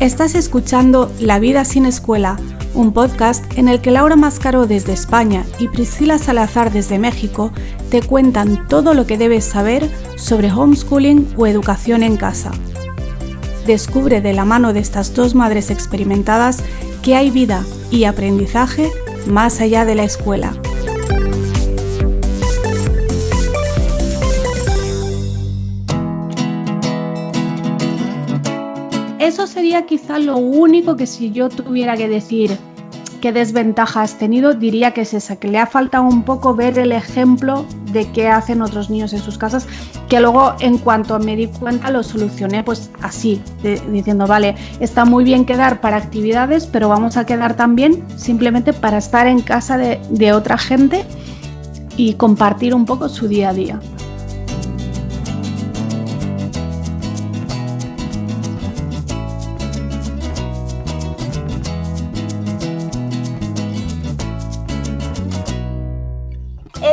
Estás escuchando La vida sin escuela, un podcast en el que Laura Mascaró desde España y Priscila Salazar desde México te cuentan todo lo que debes saber sobre homeschooling o educación en casa. Descubre de la mano de estas dos madres experimentadas que hay vida y aprendizaje más allá de la escuela. Eso sería quizá lo único que, si yo tuviera que decir qué desventaja has tenido, diría que es esa, que le ha faltado un poco ver el ejemplo de qué hacen otros niños en sus casas, que luego en cuanto me di cuenta lo solucioné pues así, diciendo vale, está muy bien quedar para actividades, pero vamos a quedar también simplemente para estar en casa de otra gente y compartir un poco su día a día.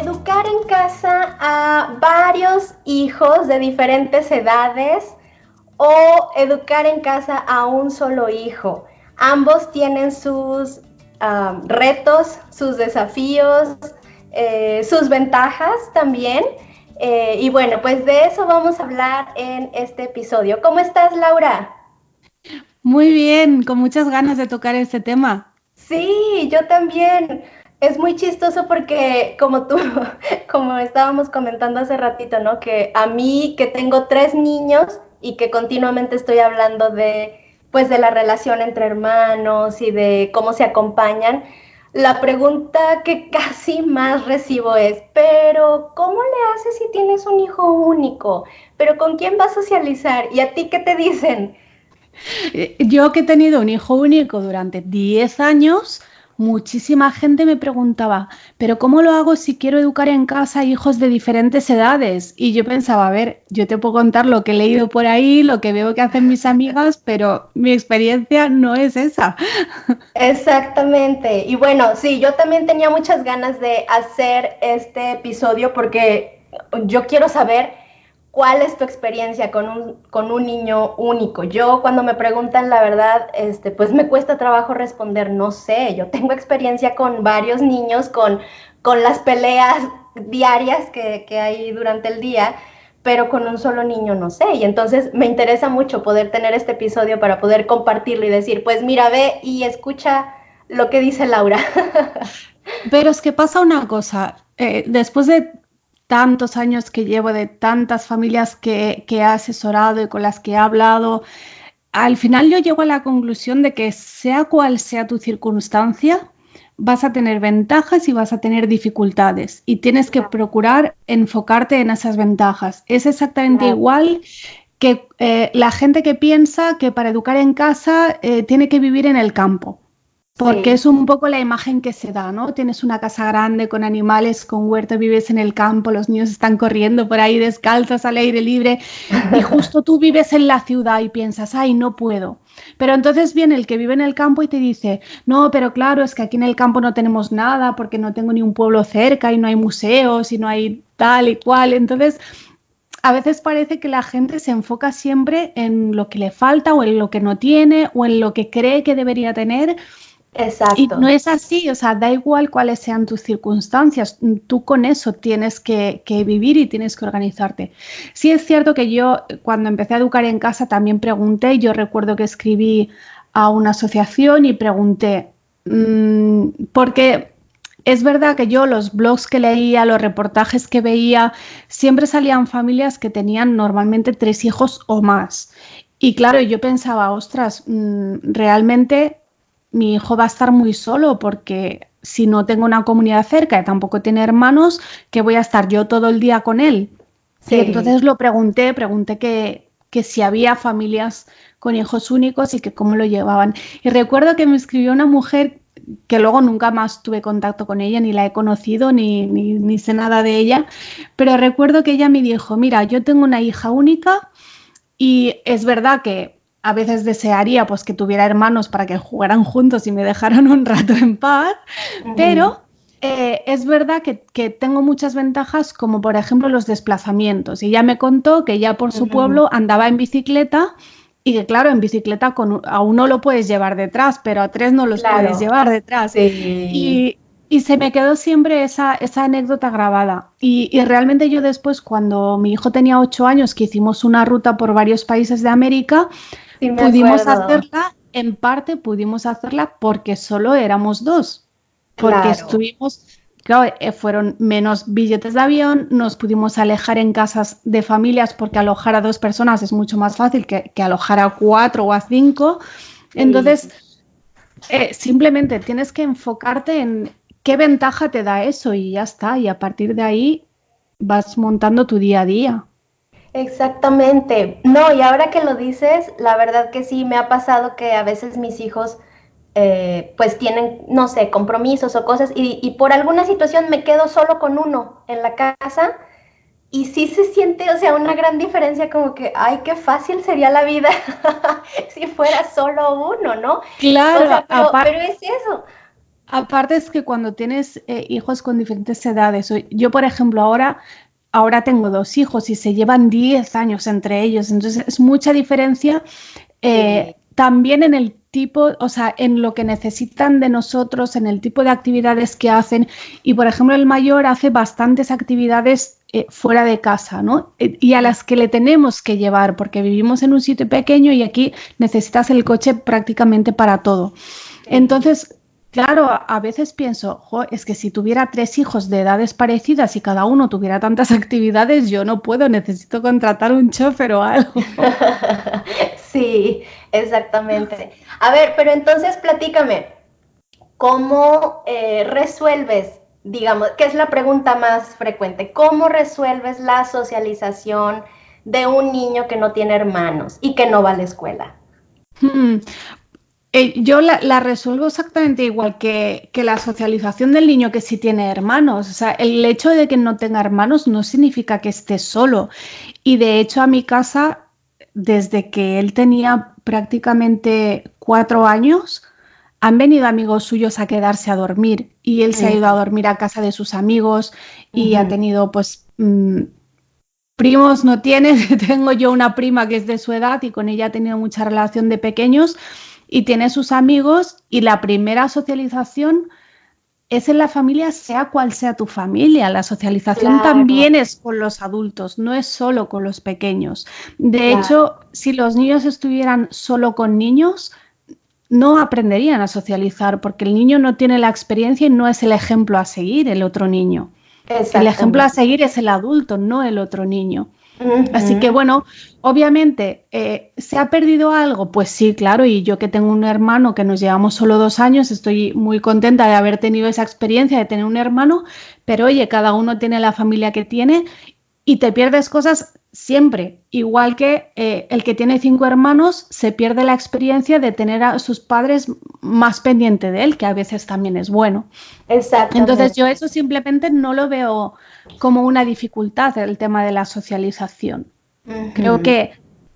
Educar en casa a varios hijos de diferentes edades o educar en casa a un solo hijo. Ambos tienen sus retos, sus desafíos, sus ventajas también. Y bueno, pues de eso vamos a hablar en este episodio. ¿Cómo estás, Laura? Muy bien, con muchas ganas de tocar este tema. Sí, yo también. Es muy chistoso porque como estábamos comentando hace ratito, ¿no? Que a mí, que tengo 3 niños y que continuamente estoy hablando de la relación entre hermanos y de cómo se acompañan, la pregunta que casi más recibo es, pero ¿cómo le haces si tienes un hijo único? ¿Pero con quién vas a socializar? ¿Y a ti qué te dicen? Yo que he tenido un hijo único durante 10 años... muchísima gente me preguntaba, ¿pero cómo lo hago si quiero educar en casa a hijos de diferentes edades? Y yo pensaba, a ver, yo te puedo contar lo que he leído por ahí, lo que veo que hacen mis amigas, pero mi experiencia no es esa. Exactamente. Y bueno, sí, yo también tenía muchas ganas de hacer este episodio porque yo quiero saber cuál es tu experiencia con un niño único. Yo, cuando me preguntan, la verdad, pues me cuesta trabajo responder, no sé. Yo tengo experiencia con varios niños, con las peleas diarias que hay durante el día, pero con un solo niño no sé. Y entonces me interesa mucho poder tener este episodio para poder compartirlo y decir, pues mira, ve y escucha lo que dice Laura. Pero es que pasa una cosa, después de tantos años que llevo, de tantas familias que he asesorado y con las que he hablado, al final yo llego a la conclusión de que sea cual sea tu circunstancia, vas a tener ventajas y vas a tener dificultades y tienes que procurar enfocarte en esas ventajas. Es exactamente igual que la gente que piensa que para educar en casa tiene que vivir en el campo. Porque es un poco la imagen que se da, ¿no? Tienes una casa grande con animales, con huerto, vives en el campo, los niños están corriendo por ahí descalzos al aire libre y justo tú vives en la ciudad y piensas, ay, no puedo. Pero entonces viene el que vive en el campo y te dice, no, pero claro, es que aquí en el campo no tenemos nada porque no tengo ni un pueblo cerca y no hay museos y no hay tal y cual. Entonces, a veces parece que la gente se enfoca siempre en lo que le falta o en lo que no tiene o en lo que cree que debería tener. Exacto. Y no es así, o sea, da igual cuáles sean tus circunstancias, tú con eso tienes que vivir y tienes que organizarte. Sí es cierto que yo cuando empecé a educar en casa también pregunté, yo recuerdo que escribí a una asociación y pregunté, porque es verdad que yo los blogs que leía, los reportajes que veía, siempre salían familias que tenían normalmente 3 hijos o más. Y claro, yo pensaba, ostras, realmente mi hijo va a estar muy solo porque si no tengo una comunidad cerca y tampoco tiene hermanos, ¿qué voy a estar yo todo el día con él? Sí. Y entonces lo pregunté que si había familias con hijos únicos y que cómo lo llevaban. Y recuerdo que me escribió una mujer que luego nunca más tuve contacto con ella, ni la he conocido, ni sé nada de ella, pero recuerdo que ella me dijo, mira, yo tengo una hija única y es verdad que a veces desearía pues que tuviera hermanos para que jugaran juntos y me dejaran un rato en paz, pero es verdad que tengo muchas ventajas, como por ejemplo los desplazamientos. Y ella me contó que ella por su pueblo andaba en bicicleta y que claro, en bicicleta a uno lo puedes llevar detrás, pero a tres no los puedes Claro, llevar detrás. sí. Y se me quedó siempre esa anécdota grabada. Y realmente yo después, cuando mi hijo tenía 8 años, que hicimos una ruta por varios países de América, Sí me pudimos acuerdo. hacerla, en parte pudimos hacerla porque solo éramos dos, porque Claro. estuvimos, claro, fueron menos billetes de avión, nos pudimos alejar en casas de familias porque alojar a 2 personas es mucho más fácil que alojar a 4 o a 5. Sí. Entonces, simplemente tienes que enfocarte en qué ventaja te da eso y ya está, y a partir de ahí vas montando tu día a día. Exactamente. No, y ahora que lo dices, la verdad que sí, me ha pasado que a veces mis hijos pues tienen, no sé, compromisos o cosas y por alguna situación me quedo solo con uno en la casa y sí se siente, o sea, una gran diferencia como que, ay, qué fácil sería la vida si fuera solo uno, ¿no? O Claro, sea, pero es eso. aparte es que cuando tienes hijos con diferentes edades, yo por ejemplo ahora tengo 2 hijos y se llevan 10 años entre ellos, entonces es mucha diferencia Sí, también en el tipo, o sea, en lo que necesitan de nosotros, en el tipo de actividades que hacen. Y por ejemplo, el mayor hace bastantes actividades fuera de casa, ¿no? Y a las que le tenemos que llevar, porque vivimos en un sitio pequeño y aquí necesitas el coche prácticamente para todo. sí. Entonces, claro, a veces pienso, jo, es que si tuviera 3 hijos de edades parecidas y cada uno tuviera tantas actividades, yo no puedo, necesito contratar un chofer o algo. Sí, exactamente. A ver, pero entonces platícame, ¿cómo resuelves, digamos, qué es la pregunta más frecuente? ¿Cómo resuelves la socialización de un niño que no tiene hermanos y que no va a la escuela? Hmm. Yo la resuelvo exactamente igual que la socialización del niño que sí tiene hermanos. O sea, el hecho de que no tenga hermanos no significa que esté solo. Y de hecho a mi casa, desde que él tenía prácticamente 4 años, han venido amigos suyos a quedarse a dormir y él se ha ido a Ujú, dormir a casa de sus amigos y ha ujú. tenido pues primos no tiene. Tengo yo una prima que es de su edad y con ella ha tenido mucha relación de pequeños y tiene sus amigos y la primera socialización es en la familia, sea cual sea tu familia. La socialización Claro, también es con los adultos, no es solo con los pequeños. De claro, hecho, si los niños estuvieran solo con niños, no aprenderían a socializar porque el niño no tiene la experiencia y no es el ejemplo a seguir el otro niño. El ejemplo a exactamente. seguir es el adulto, no el otro niño. Así que Ujú. bueno, obviamente, ¿se ha perdido algo? Pues sí, claro, y yo que tengo un hermano que nos llevamos solo 2 años, estoy muy contenta de haber tenido esa experiencia de tener un hermano, pero oye, cada uno tiene la familia que tiene y te pierdes cosas siempre, igual que el que tiene 5 hermanos se pierde la experiencia de tener a sus padres más pendiente de él, que a veces también es bueno. Entonces yo Exactamente. eso simplemente no lo veo como una dificultad, el tema de la socialización. Creo Ujú. que,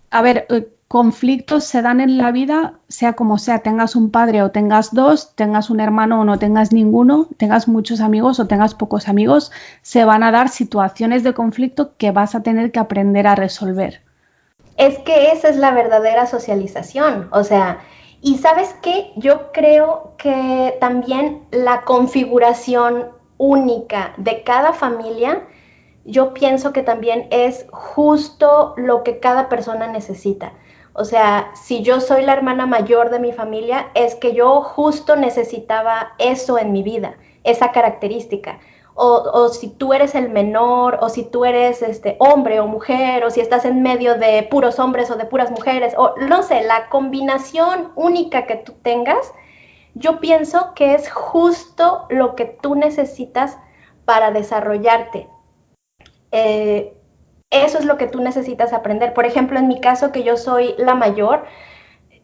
a ver, conflictos se dan en la vida, sea como sea, tengas un padre o tengas dos, tengas un hermano o no tengas ninguno, tengas muchos amigos o tengas pocos amigos, se van a dar situaciones de conflicto que vas a tener que aprender a resolver. Es que esa es la verdadera socialización, o sea, y sabes qué, yo creo que también la configuración única de cada familia, yo pienso que también es justo lo que cada persona necesita. O sea, si yo soy la hermana mayor de mi familia, es que yo justo necesitaba eso en mi vida, esa característica. O si tú eres el menor, o si tú eres hombre o mujer, o si estás en medio de puros hombres o de puras mujeres, o no sé, la combinación única que tú tengas, yo pienso que es justo lo que tú necesitas para desarrollarte. Eh, Eso es lo que tú necesitas aprender. Por ejemplo, en mi caso, que yo soy la mayor,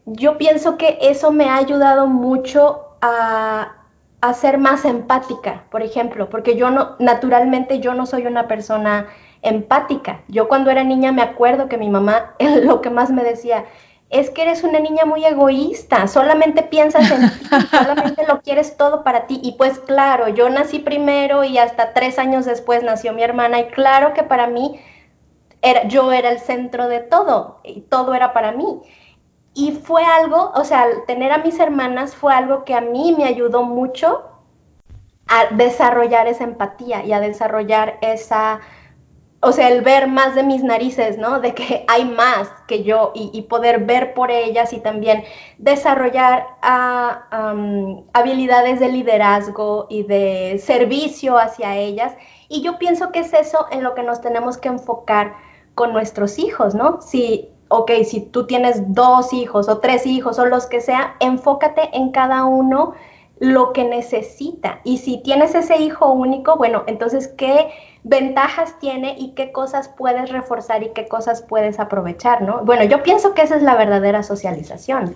yo pienso que eso me ha ayudado mucho a ser más empática, por ejemplo, porque yo no, naturalmente yo no soy una persona empática. Yo cuando era niña me acuerdo que mi mamá lo que más me decía, es que eres una niña muy egoísta, solamente piensas en ti, solamente lo quieres todo para ti. Y pues claro, yo nací primero y hasta 3 años después nació mi hermana y claro que para mí yo era el centro de todo y todo era para mí. Y fue algo, o sea, tener a mis hermanas fue algo que a mí me ayudó mucho a desarrollar esa empatía y a desarrollar esa, o sea, el ver más de mis narices, ¿no? De que hay más que yo y poder ver por ellas y también desarrollar habilidades de liderazgo y de servicio hacia ellas. Y yo pienso que es eso en lo que nos tenemos que enfocar con nuestros hijos, ¿no? Si tú tienes 2 hijos o 3 hijos o los que sea, enfócate en cada uno lo que necesita. Y si tienes ese hijo único, bueno, entonces, ¿qué ventajas tiene y qué cosas puedes reforzar y qué cosas puedes aprovechar, ¿no? Bueno, yo pienso que esa es la verdadera socialización.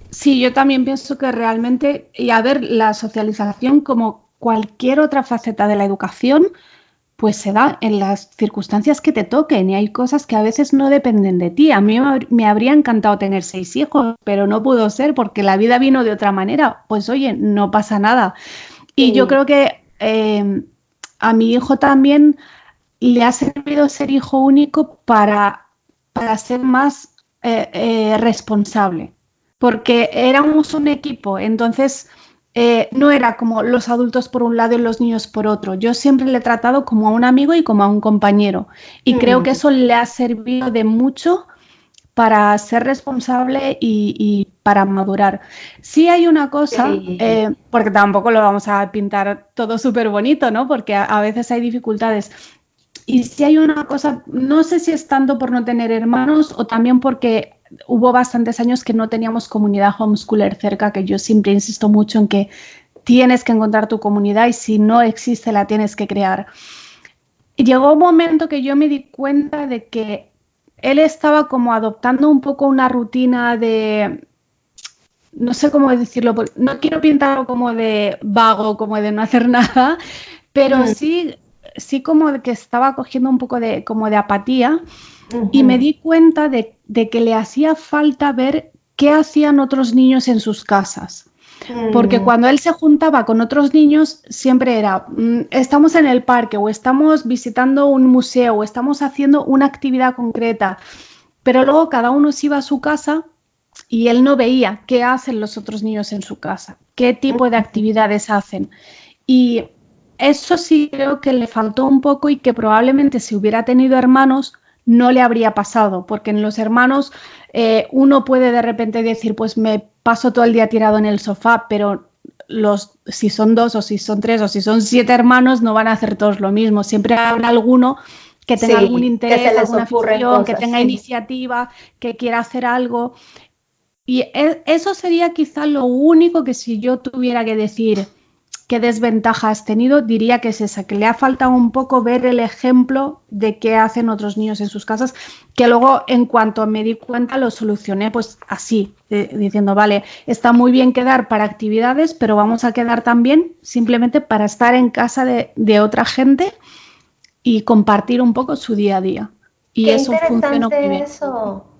Sí, yo también pienso que realmente, y a ver, la socialización como cualquier otra faceta de la educación, pues se da en las circunstancias que te toquen y hay cosas que a veces no dependen de ti. A mí me habría encantado tener 6 hijos, pero no pudo ser porque la vida vino de otra manera. Pues oye, no pasa nada. Y yo creo que a mi hijo también le ha servido ser hijo único para ser más responsable, porque éramos un equipo, entonces no era como los adultos por un lado y los niños por otro. Yo siempre le he tratado como a un amigo y como a un compañero y creo que eso le ha servido de mucho para ser responsable y para madurar. Sí hay una cosa, porque tampoco lo vamos a pintar todo súper bonito, ¿no? Porque a veces hay dificultades. Y sí hay una cosa, no sé si es tanto por no tener hermanos o también porque hubo bastantes años que no teníamos comunidad homeschooler cerca, que yo siempre insisto mucho en que tienes que encontrar tu comunidad y si no existe la tienes que crear. Y llegó un momento que yo me di cuenta de que él estaba como adoptando un poco una rutina de, no sé cómo decirlo, no quiero pintarlo como de vago, como de no hacer nada, pero sí como de que estaba cogiendo un poco de como de apatía y me di cuenta de que le hacía falta ver qué hacían otros niños en sus casas. Porque cuando él se juntaba con otros niños siempre era, estamos en el parque o estamos visitando un museo o estamos haciendo una actividad concreta, pero luego cada uno se iba a su casa y él no veía qué hacen los otros niños en su casa, qué tipo de actividades hacen. Y eso sí creo que le faltó un poco y que probablemente si hubiera tenido hermanos no le habría pasado, porque en los hermanos uno puede de repente decir, pues me paso todo el día tirado en el sofá, pero si son 2 o si son 3 o si son 7 hermanos no van a hacer todos lo mismo. Siempre habrá alguno que tenga algún interés, alguna afición, que tenga iniciativa, que quiera hacer algo. Y eso sería quizá lo único que si yo tuviera que decir qué desventaja has tenido, diría que es esa, que le ha faltado un poco ver el ejemplo de qué hacen otros niños en sus casas, que luego en cuanto me di cuenta lo solucioné pues así, diciendo, vale, está muy bien quedar para actividades, pero vamos a quedar también simplemente para estar en casa de otra gente y compartir un poco su día a día. Y qué eso funcionó muy bien.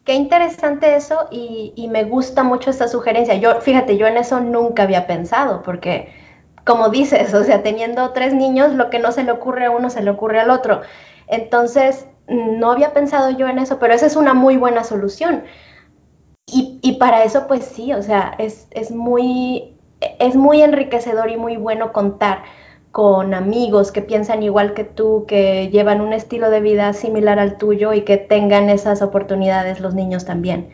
Qué interesante eso y me gusta mucho esta sugerencia. Fíjate, yo en eso nunca había pensado, porque como dices, o sea, teniendo 3 niños, lo que no se le ocurre a uno se le ocurre al otro. Entonces, no había pensado yo en eso, pero esa es una muy buena solución. Y para eso, pues sí, o sea, es muy enriquecedor y muy bueno contar con amigos que piensan igual que tú, que llevan un estilo de vida similar al tuyo y que tengan esas oportunidades los niños también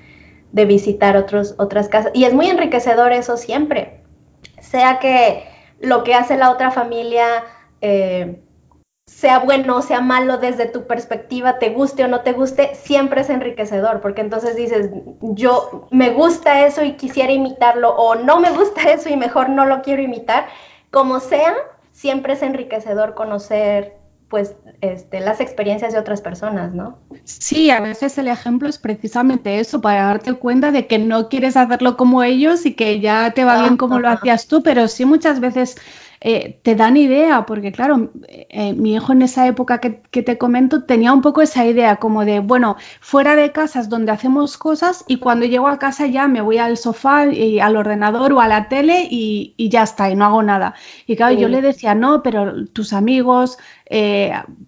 de visitar otras casas. Y es muy enriquecedor eso siempre, sea que lo que hace la otra familia sea bueno o sea malo desde tu perspectiva, te guste o no te guste, siempre es enriquecedor, porque entonces dices, yo me gusta eso y quisiera imitarlo, o no me gusta eso y mejor no lo quiero imitar. Como sea, siempre es enriquecedor conocer pues las experiencias de otras personas, ¿no? Sí, a veces el ejemplo es precisamente eso, para darte cuenta de que no quieres hacerlo como ellos y que ya te va bien como lo hacías tú, pero sí muchas veces te dan idea, porque claro, mi hijo en esa época que te comento tenía un poco esa idea como de, bueno, fuera de casa es donde hacemos cosas y cuando llego a casa ya me voy al sofá y al ordenador o a la tele y ya está, y no hago nada. Y claro, yo le decía, no, pero tus amigos,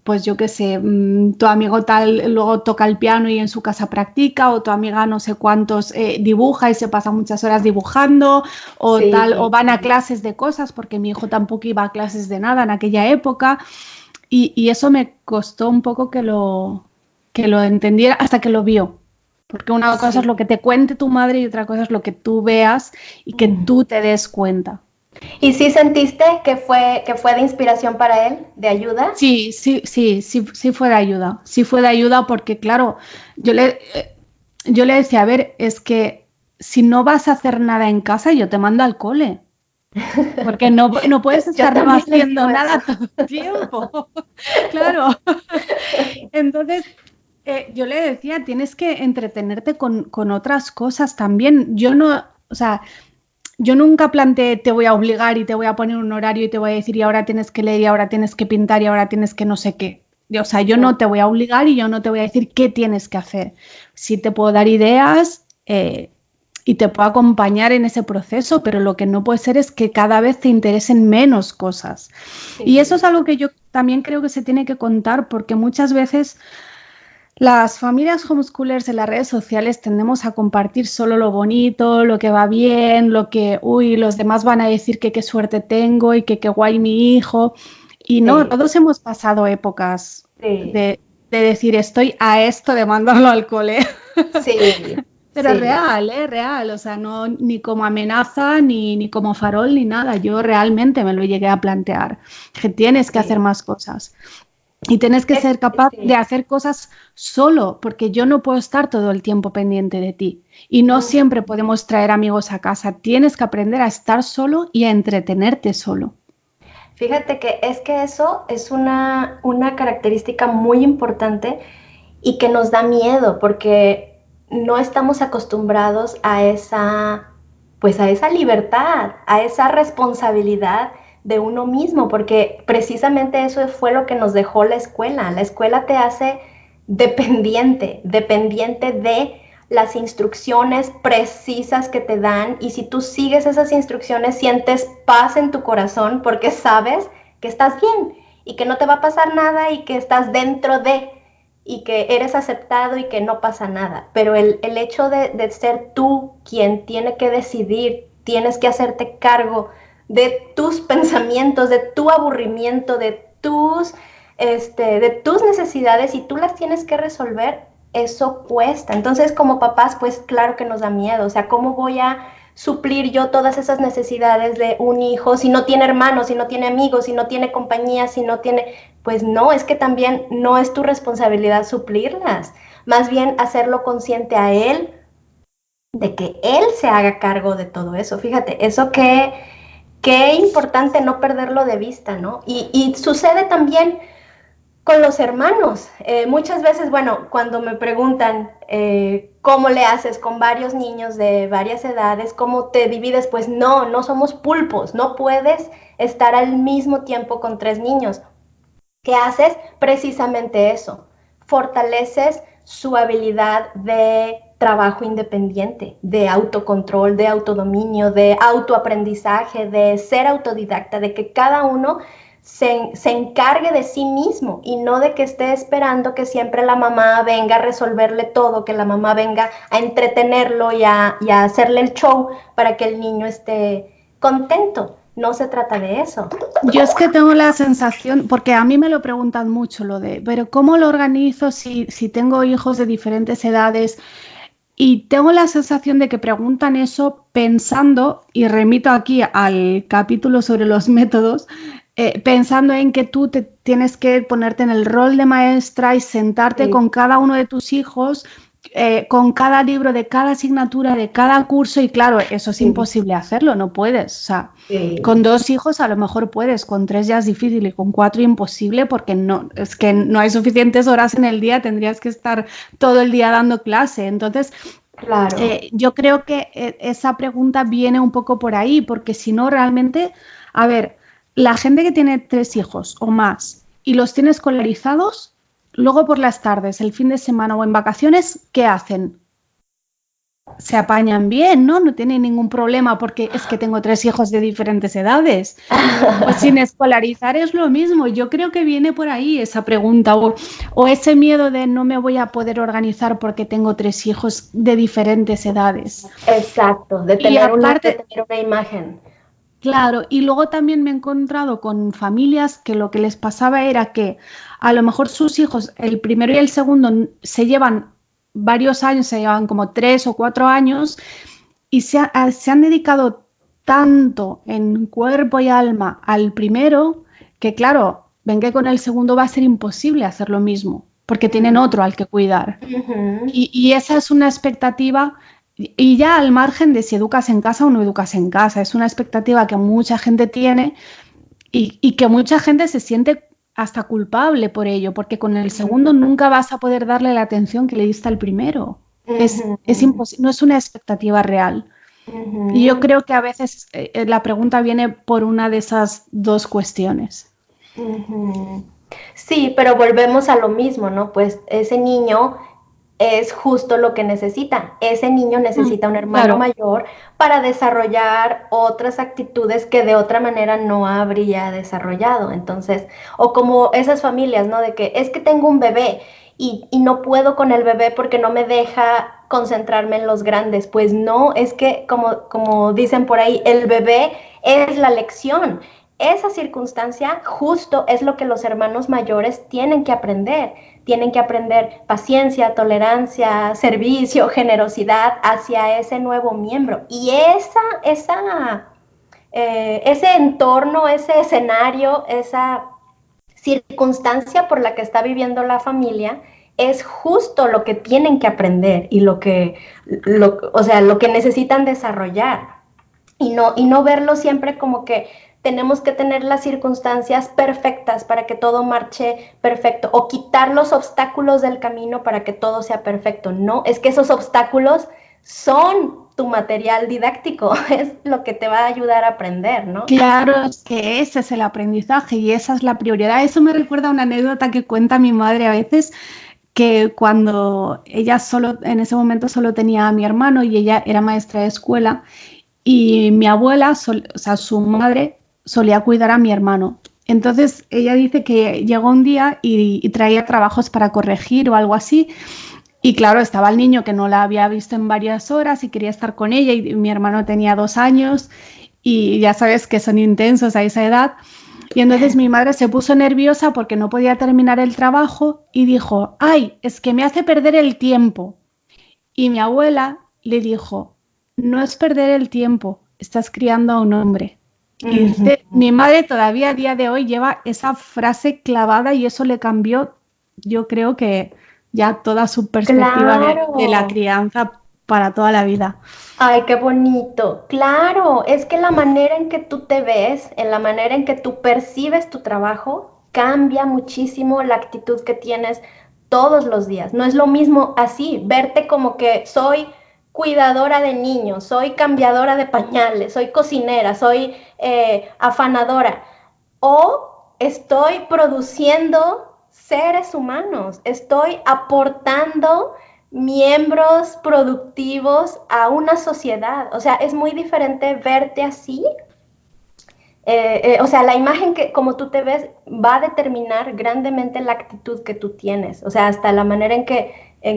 pues yo qué sé, tu amigo tal luego toca el piano y en su casa practica, o tu amiga no sé cuántos dibuja y se pasa muchas horas dibujando, o tal, o van a clases de cosas, porque mi hijo tampoco iba a clases de nada en aquella época, y eso me costó un poco que lo entendiera hasta que lo vio. Porque una cosa es lo que te cuente tu madre y otra cosa es lo que tú veas y que tú te des cuenta. ¿Y sí sentiste que fue de inspiración para él, de ayuda? Sí fue de ayuda. Sí fue de ayuda porque, claro, yo le decía, a ver, es que si no vas a hacer nada en casa, yo te mando al cole. Porque no puedes estar no haciendo nada todo el tiempo. Claro. Entonces, yo le decía, tienes que entretenerte con otras cosas también. Yo no, o sea, yo nunca planteé te voy a obligar y te voy a poner un horario y te voy a decir y ahora tienes que leer y ahora tienes que pintar y ahora tienes que no sé qué. O sea, yo no te voy a obligar y yo no te voy a decir qué tienes que hacer. Sí te puedo dar ideas y te puedo acompañar en ese proceso, pero lo que no puede ser es que cada vez te interesen menos cosas. Sí. Y eso es algo que yo también creo que se tiene que contar porque muchas veces las familias homeschoolers en las redes sociales tendemos a compartir solo lo bonito, lo que va bien, lo que, los demás van a decir que qué suerte tengo y que qué guay mi hijo. Y no, todos hemos pasado épocas de decir estoy a esto de mandarlo al cole. Sí. Pero es real, o sea, no ni como amenaza, ni como farol, ni nada. Yo realmente me lo llegué a plantear, que tienes que hacer más cosas. Y tienes que ser capaz de hacer cosas solo, porque yo no puedo estar todo el tiempo pendiente de ti. Y no siempre podemos traer amigos a casa. Tienes que aprender a estar solo y a entretenerte solo. Fíjate que eso es una característica muy importante y que nos da miedo, porque no estamos acostumbrados a esa libertad, a esa responsabilidad de uno mismo, porque precisamente eso fue lo que nos dejó la escuela. La escuela te hace dependiente de las instrucciones precisas que te dan, y si tú sigues esas instrucciones sientes paz en tu corazón porque sabes que estás bien y que no te va a pasar nada y que estás dentro de, y que eres aceptado y que no pasa nada. Pero el hecho de ser tú quien tiene que decidir, tienes que hacerte cargo de tus pensamientos, de tu aburrimiento, de tus necesidades, y tú las tienes que resolver, eso cuesta. Entonces, como papás, pues claro que nos da miedo. O sea, ¿cómo voy a suplir yo todas esas necesidades de un hijo si no tiene hermanos, si no tiene amigos, si no tiene compañía, si no tiene... Pues no, es que también no es tu responsabilidad suplirlas. Más bien hacerlo consciente a él, de que él se haga cargo de todo eso. Fíjate, eso qué importante no perderlo de vista, ¿no? Y sucede también con los hermanos. Muchas veces, bueno, cuando me preguntan cómo le haces con varios niños de varias edades, cómo te divides, pues no somos pulpos, no puedes estar al mismo tiempo con 3 niños. ¿Qué haces? Precisamente eso, fortaleces su habilidad de trabajo independiente, de autocontrol, de autodominio, de autoaprendizaje, de ser autodidacta, de que cada uno se encargue de sí mismo y no de que esté esperando que siempre la mamá venga a resolverle todo, que la mamá venga a entretenerlo y a hacerle el show para que el niño esté contento. No se trata de eso. Yo es que tengo la sensación, porque a mí me lo preguntan mucho pero ¿cómo lo organizo si tengo hijos de diferentes edades? Y tengo la sensación de que preguntan eso pensando, y remito aquí al capítulo sobre los métodos, pensando en que tú tienes que ponerte en el rol de maestra y sentarte con cada uno de tus hijos, con cada libro de cada asignatura, de cada curso, y claro, eso es imposible hacerlo, no puedes. O sea, con 2 hijos a lo mejor puedes, con 3 ya es difícil y con 4 imposible, porque es que no hay suficientes horas en el día, tendrías que estar todo el día dando clase. Entonces, claro. Yo creo que esa pregunta viene un poco por ahí, porque si no realmente, a ver, la gente que tiene 3 hijos o más y los tiene escolarizados, luego por las tardes, el fin de semana o en vacaciones, ¿qué hacen? Se apañan bien, ¿no? No tienen ningún problema porque es que tengo 3 hijos de diferentes edades. Pues sin escolarizar es lo mismo. Yo creo que viene por ahí esa pregunta o ese miedo de no me voy a poder organizar porque tengo 3 hijos de diferentes edades. Exacto, de tener una imagen. Claro, y luego también me he encontrado con familias que lo que les pasaba era que a lo mejor sus hijos, el primero y el segundo, se llevan varios años, se llevan como 3 o 4 años y se han dedicado tanto en cuerpo y alma al primero que claro, ven que con el segundo va a ser imposible hacer lo mismo porque tienen otro al que cuidar. Y esa es una expectativa. Y ya al margen de si educas en casa o no educas en casa, es una expectativa que mucha gente tiene y que mucha gente se siente hasta culpable por ello, porque con el segundo nunca vas a poder darle la atención que le diste al primero. Es imposible, no es una expectativa real. Y yo creo que a veces la pregunta viene por una de esas dos cuestiones. Sí, pero volvemos a lo mismo, ¿no? Pues ese niño es justo lo que necesita. Ese niño necesita un hermano mayor para desarrollar otras actitudes que de otra manera no habría desarrollado. Entonces, o como esas familias, ¿no? De que es que tengo un bebé y no puedo con el bebé porque no me deja concentrarme en los grandes. Pues no, es que como dicen por ahí, el bebé es la lección. Esa circunstancia justo es lo que los hermanos mayores tienen que aprender. Tienen que aprender paciencia, tolerancia, servicio, generosidad hacia ese nuevo miembro. Y ese entorno, ese escenario, esa circunstancia por la que está viviendo la familia es justo lo que tienen que aprender y lo que necesitan desarrollar. Y no verlo siempre como que tenemos que tener las circunstancias perfectas para que todo marche perfecto o quitar los obstáculos del camino para que todo sea perfecto. No, es que esos obstáculos son tu material didáctico, es lo que te va a ayudar a aprender, ¿no? Claro, es que ese es el aprendizaje y esa es la prioridad. Eso me recuerda a una anécdota que cuenta mi madre a veces, que cuando ella en ese momento solo tenía a mi hermano y ella era maestra de escuela y mi abuela, su madre, solía cuidar a mi hermano. Entonces ella dice que llegó un día y traía trabajos para corregir o algo así y claro, estaba el niño que no la había visto en varias horas y quería estar con ella y mi hermano tenía 2 años y ya sabes que son intensos a esa edad y entonces mi madre se puso nerviosa porque no podía terminar el trabajo y dijo, ¡ay, es que me hace perder el tiempo! Y mi abuela le dijo, no es perder el tiempo, estás criando a un hombre. Y dice, mi madre todavía a día de hoy lleva esa frase clavada y eso le cambió, yo creo que ya toda su perspectiva de la crianza para toda la vida. Ay, qué bonito. Claro, es que la manera en que tú te ves, en la manera en que tú percibes tu trabajo, cambia muchísimo la actitud que tienes todos los días. No es lo mismo así, verte como que soy cuidadora de niños, soy cambiadora de pañales, soy cocinera, soy afanadora, o estoy produciendo seres humanos, estoy aportando miembros productivos a una sociedad. O sea, es muy diferente verte así. O sea, la imagen que como tú te ves va a determinar grandemente la actitud que tú tienes. O sea, hasta la manera en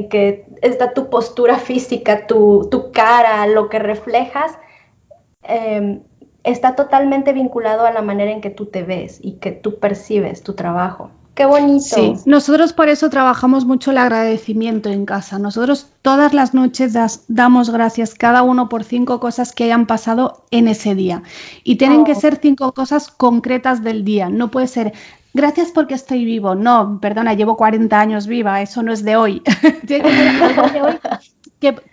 que está tu postura física, tu cara, lo que reflejas, está totalmente vinculado a la manera en que tú te ves y que tú percibes tu trabajo. ¡Qué bonito! Sí, nosotros por eso trabajamos mucho el agradecimiento en casa. Nosotros todas las noches damos gracias cada uno por 5 cosas que hayan pasado en ese día. Y tienen que ser 5 cosas concretas del día. No puede ser, gracias porque estoy vivo. No, perdona, llevo 40 años viva, eso no es de hoy. Tiene que ser algo de hoy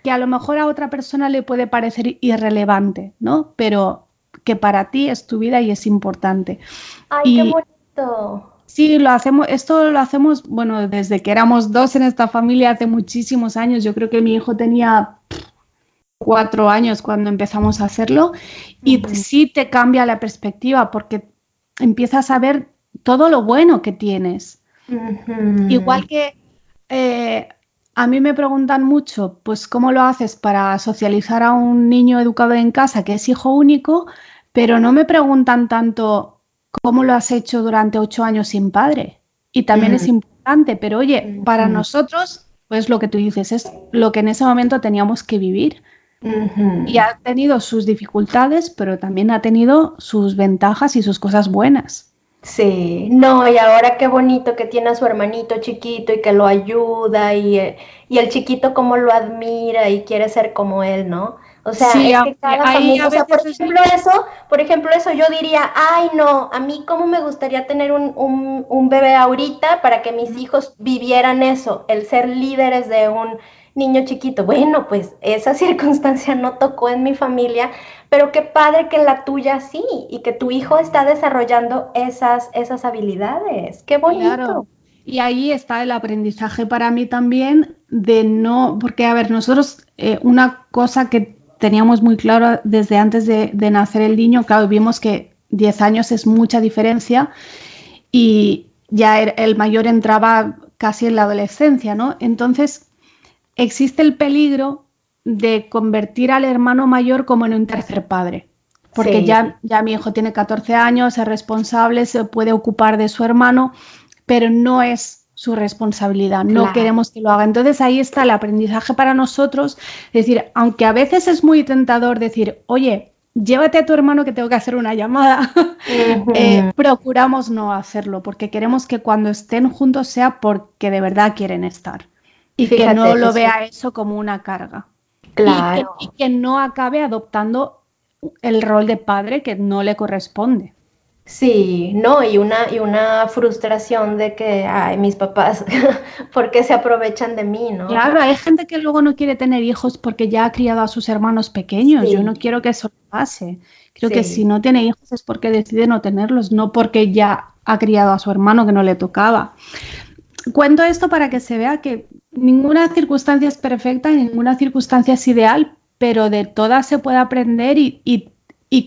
que a lo mejor a otra persona le puede parecer irrelevante, ¿no? Pero que para ti es tu vida y es importante. ¡Ay, qué bonito! Sí, esto lo hacemos, bueno, desde que éramos 2 en esta familia hace muchísimos años. Yo creo que mi hijo tenía 4 años cuando empezamos a hacerlo y sí te cambia la perspectiva porque empiezas a ver todo lo bueno que tienes. Igual que a mí me preguntan mucho, pues, ¿cómo lo haces para socializar a un niño educado en casa que es hijo único? Pero no me preguntan tanto cómo lo has hecho durante 8 años sin padre. Y también es importante, pero oye, para nosotros, pues lo que tú dices, es lo que en ese momento teníamos que vivir. Y ha tenido sus dificultades, pero también ha tenido sus ventajas y sus cosas buenas. Sí, no, y ahora qué bonito que tiene a su hermanito chiquito y que lo ayuda y el chiquito como lo admira y quiere ser como él, ¿no? O sea, Sí, es que cada familia, o sea, por ejemplo eso yo diría, ay no, a mí cómo me gustaría tener un bebé ahorita para que mis hijos vivieran eso, el ser líderes de un niño chiquito. Bueno, pues esa circunstancia no tocó en mi familia, pero qué padre que la tuya sí, y que tu hijo está desarrollando esas habilidades. Qué bonito. Claro. Y ahí está el aprendizaje para mí también de no, porque a ver, nosotros una cosa que teníamos muy claro desde antes de nacer el niño, claro, vimos que 10 años es mucha diferencia y ya el mayor entraba casi en la adolescencia, ¿no? Entonces, existe el peligro de convertir al hermano mayor como en un tercer padre. Porque Sí. ya mi hijo tiene 14 años, es responsable, se puede ocupar de su hermano, pero no es su responsabilidad, no Claro. queremos que lo haga. Entonces ahí está el aprendizaje para nosotros, es decir, aunque a veces es muy tentador decir, oye, llévate a tu hermano que tengo que hacer una llamada, procuramos no hacerlo, porque queremos que cuando estén juntos sea porque de verdad quieren estar y que Fíjate, no lo eso. vea eso como una carga. Claro. Y que no acabe adoptando el rol de padre que no le corresponde. Sí, no, y una frustración de que, ay, mis papás, ¿por qué se aprovechan de mí, no? Claro, hay gente que luego no quiere tener hijos porque ya ha criado a sus hermanos pequeños. Yo no Sí, quiero que eso pase. Creo que si sí, no tiene hijos es porque decide no tenerlos, no porque ya ha criado a su hermano que no le tocaba. Cuento esto para que se vea que ninguna circunstancia es perfecta, ninguna circunstancia es ideal, pero de todas se puede aprender y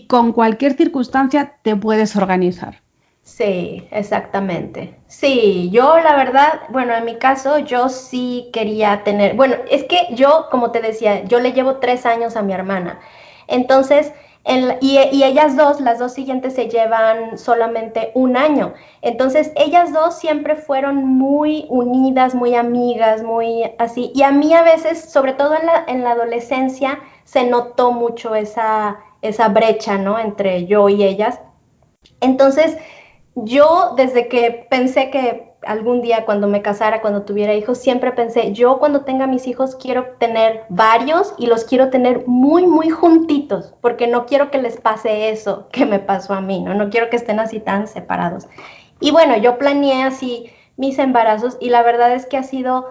con cualquier circunstancia te puedes organizar. sí, exactamente. Sí, yo la verdad, bueno, en mi caso, yo sí quería tener, bueno, es que yo, como te decía, yo le llevo 3 años a mi hermana. Entonces, y ellas dos, las dos siguientes se llevan solamente un año. Entonces, ellas dos siempre fueron muy unidas, muy amigas, muy así. Y a mí a veces, sobre todo en la adolescencia, se notó mucho esa brecha, ¿no? Entre yo y ellas. Entonces, yo desde que pensé que algún día cuando me casara, cuando tuviera hijos, siempre pensé, yo cuando tenga mis hijos quiero tener varios y los quiero tener muy, muy juntitos, porque no quiero que les pase eso que me pasó a mí, ¿no? No quiero que estén así tan separados. Y bueno, yo planeé así mis embarazos y la verdad es que ha sido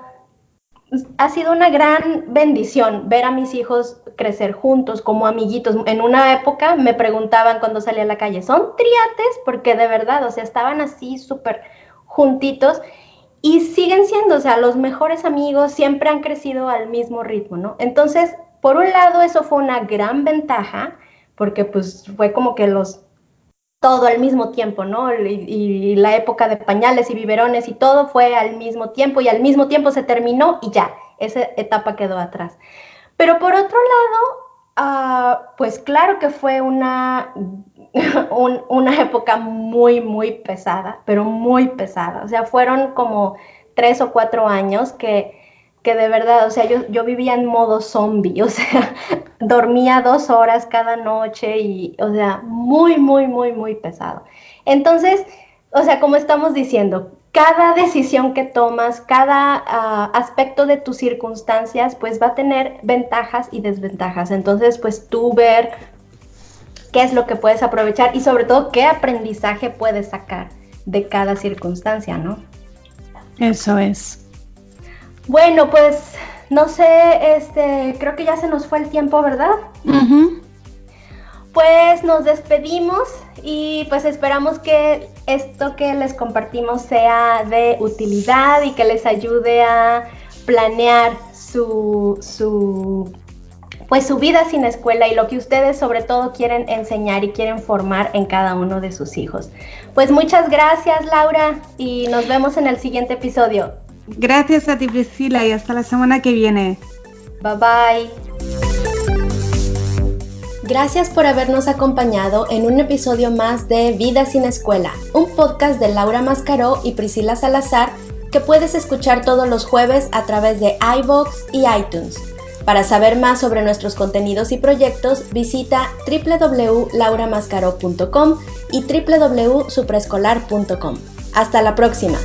una gran bendición ver a mis hijos crecer juntos como amiguitos. En una época me preguntaban cuando salía a la calle, ¿son triates? Porque de verdad, o sea, estaban así súper juntitos y siguen siendo, o sea, los mejores amigos, siempre han crecido al mismo ritmo, ¿no? Entonces, por un lado, eso fue una gran ventaja, porque pues fue como que todo al mismo tiempo, ¿no? Y la época de pañales y biberones y todo fue al mismo tiempo y al mismo tiempo se terminó y ya, esa etapa quedó atrás. Pero por otro lado, pues claro que fue una época muy, muy pesada, pero muy pesada. O sea, fueron como 3 o 4 años que de verdad, o sea, yo vivía en modo zombie, o sea, dormía 2 horas cada noche y, o sea, muy, muy, muy, muy pesado. Entonces, o sea, como estamos diciendo, cada decisión que tomas, cada aspecto de tus circunstancias, pues va a tener ventajas y desventajas. Entonces, pues tú ver qué es lo que puedes aprovechar y sobre todo qué aprendizaje puedes sacar de cada circunstancia, ¿no? Eso es. Bueno, pues no sé, creo que ya se nos fue el tiempo, ¿verdad? Pues nos despedimos y pues esperamos que esto que les compartimos sea de utilidad y que les ayude a planear pues su vida sin escuela y lo que ustedes sobre todo quieren enseñar y quieren formar en cada uno de sus hijos. Pues muchas gracias, Laura, y nos vemos en el siguiente episodio. Gracias a ti, Priscila, y hasta la semana que viene. Bye bye. Gracias por habernos acompañado en un episodio más de Vida sin Escuela, un podcast de Laura Mascaró y Priscila Salazar que puedes escuchar todos los jueves a través de iVoox y iTunes. Para saber más sobre nuestros contenidos y proyectos, visita www.lauramascaró.com y www.supreescolar.com. Hasta la próxima.